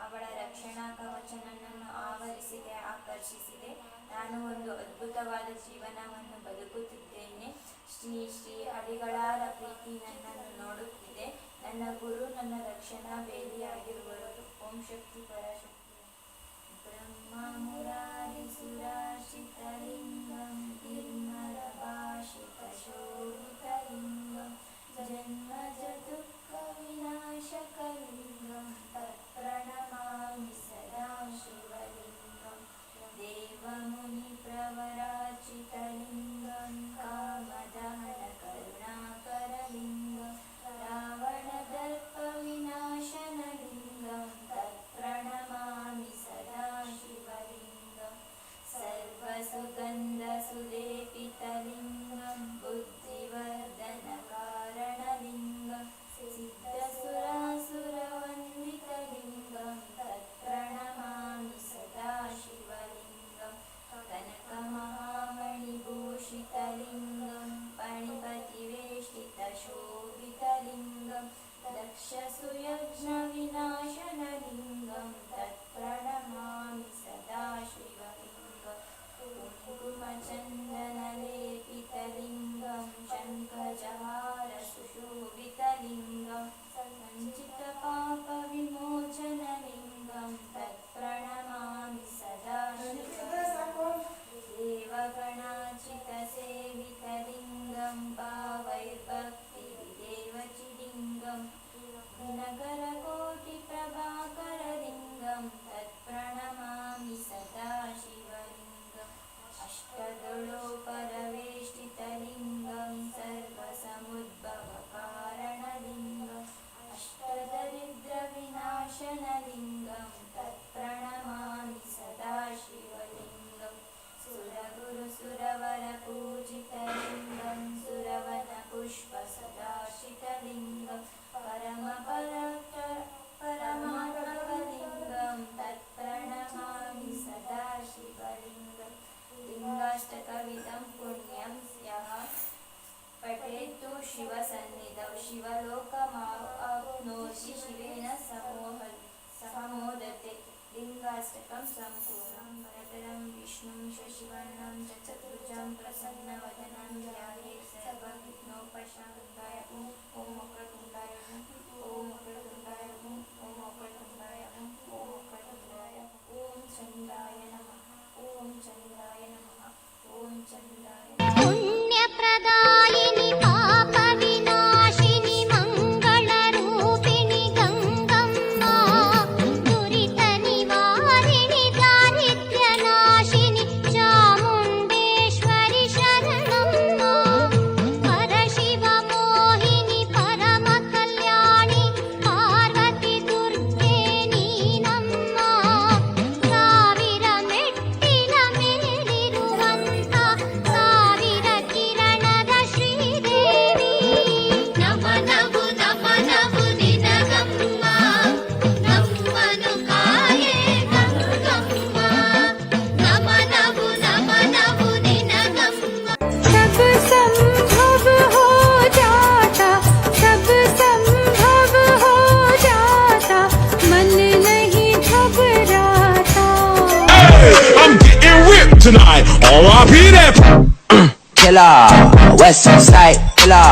ಅವಳ ರಕ್ಷಣಾ ಕವಚ ನನ್ನನ್ನು ಆವರಿಸಿದೆ, ಆಕರ್ಷಿಸಿದೆ. ನಾನು ಒಂದು ಅದ್ಭುತವಾದ ಜೀವನವನ್ನು ಬದುಕುತ್ತಿದ್ದೇನೆ. ಶ್ರೀ ಶ್ರೀ ಅಡಿಗಳಾರ ಪ್ರೀತಿ ನನ್ನನ್ನು ನೋಡುತ್ತಿದೆ. ನನ್ನ ಗುರು ನನ್ನ ರಕ್ಷಣಾ ಬೇಲಿಯಾಗಿರುವರು. ಓಂ ಶಕ್ತಿ ಪರಾಶಕ್ತಿ. ಬ್ರಹ್ಮ ಮುರಾರಿ ಸುರಾಶಿತಲಿಂಗಂ ನಿರ್ಮಲ ಭಾಷಿತ ಶೋಭಿತಲಿಂಗಂ ಜನ್ಮಜ ದುಃಖ ವಿನಾಶಕಲಿಂಗಂ ತತ್ಪ್ರಣಮಾಮಿ ಸದಾ ಶಿವಲಿಂಗಂ ದೇವಮುನಿ ಪ್ರವರಾಚಿತಲಿಂಗಂ ಕಾಮದಹನ ಕರುಣಾಕರಲಿಂಗಂ ರಾವಣದರ್ಪ ವಿನಾಶನಲಿಂಗಂ ತತ್ಪ್ರಣಮಾಮಿ ಸದಾ ಶಿವಲಿಂಗಂ ಸರ್ವಸುಗಂಧ ಸುಲೇಪಿತಲಿಂಗಂ ಬುದ್ಧಿವರ್ಧನ ಕಾರಣಲಿಂಗಂ ಸಿದ್ಧಸುರಾಸುರವಂದಿತಲಿಂಗಂ ತತ್ಪ್ರಣಮಾಮಿ ಸದಾ ಶಿವಲಿಂಗಂ ಕನಕಮಹಾಮಣಿಭೂಷಿತಲಿಂಗಂ ಪಣಿಪತಿವೇಷ್ಟಿತಶೋಭಿತಲಿಂಗಂ ದಕ್ಷಸುಯಜ್ಞವಿನಾಶನಲಿಂಗಂ ತತ್ಪ್ರಣಮಾಮಿ ಸದಾ ಶಿವಲಿಂಗಂ ಕುಂಕುಮಚಂದನಲೇಪಿತಲಿಂಗಂ ಶಂಖಜಹಾರ ಸುಶೋಭಿತಲಿಂಗಂ ಸಂಚಿತಪಾಪವಿಮೋಚನಲಿಂಗಂ ತತ್ಪ್ರಣಮಾಮಿ ಸದಾ ಶಿವಲಿಂಗಂ ದೇವಗಣಾಚಿತಸೇವಿತಲಿಂಗಂ ಭಾವೈರ್ಭಕ್ತಿವಿದೇವಚಿಲಿಂಗಂ ದಿನಕರಕೋಟಿಪ್ರಭಾಕರಲಿಂಗಂ ತತ್ಪ್ರಣಮಾಮಿ ಸದಾ ಶಿವಲಿಂಗಂ ಅಷ್ಟದಳೋಪರವೇಷ್ಟಿತಲಿಂಗಂ ಸರ್ವಸಮುದ್ಭವಕಾರಣಲಿಂಗಂ ಅಷ್ಟದರಿದ್ರವಿನಾಶನಲಿಂಗಂ ತತ್ಪ್ರಣಮಾಮಿ ಸದಾ ಶಿವಲಿಂಗಂ ಸುರಗುರುಸುರವರಪೂಜಿತಲಿಂಗಂ ಸುರವನಪುಷ್ಪ ಸದಾಶಿತಲಿಂಗಂ ಪರಮಾತ್ಮಕಲಿಂಗಂ ತತ್ಪ್ರಣಮಾಮಿ ಸದಾ ಶಿವಲಿಂಗಂ ಲಿಂಗಾಷ್ಟಕವಿದಂ ಪುಣ್ಯಂ ಯಃ ಪಠೇತ್ತು ಶಿವಸನ್ನಿಧೌ ಶಿವಲೋಕಮಾಪ್ನೋತಿ ಶಿವೇನ ಸಮೋದತೆ. ಲಿಂಗಾಷ್ಟಕಂ ಸಂಪೂರ್ಣಂ. ವರದರಂ ವಿಷ್ಣುಂ ಶಶಿವರ್ಣಂ ಚತುರ್ಭುಜಂ ಪ್ರಸನ್ನವದನಂ ಧ್ಯಾಯೇತ್ ಸರ್ವವಿಘ್ನೋಪಶಾಂತಯೇ. ಓಂ ವಕ್ರತುಂಡಾಯ ಓಂ ವಕ್ರತುಂಡಾಯ ಓಂ ವಕ್ರತುಂಡಾಯ ಓಂ ವಕ್ರತುಂಡಾಯ. ಓಂ ಚಂದ್ರಾಯ ನಮಃ ಓಂ ಚಂದ್ರಾಯ ನಮಃ ಓಂ ಚಂದ್ರಾಯ ನಮಃ. ಪುಣ್ಯಪ್ರದಾಯಿನಿ ಪಾಪ ವಿನಾಶಿನಿ ಮಂಗಳ ರೂಪಿಣಿ ಗಂಗಮ್ಮ ದುರಿತ ನಿವಾರಿಣಿ ದಾರಿದ್ರ್ಯ ನಾಶಿನಿ ಚಾಮುಂಡೇಶ್ವರಿ ಶರಣಮ್ಮ ಪರಶಿವ ಮೋಹಿನಿ ಪರಮ ಕಲ್ಯಾಣಿ ಪಾರ್ವತಿ ದುರ್ಗೆ ನೀನಮ್ಮ ಸಾವಿರ ಮೆಟ್ಟಿಲ ಮೇಲಿರುವಂತ ಸಾವಿರ ಕಿರಣದ ಶ್ರೀದೇವಿ ನಮನವು ನಮನವು ನಿನಗಮ್ಮ ನಮ್ಮನು ಕಾಯೇ ಗಂಗಮ್ಮ ನಮನವು ನಮನವು ನಿನಗಮ್ಮ. सब संभव हो जाता, सब संभव हो जाता, मन नहीं घबराता. I'm getting ripped tonight. R.I.P. that Killer, West Side Killer.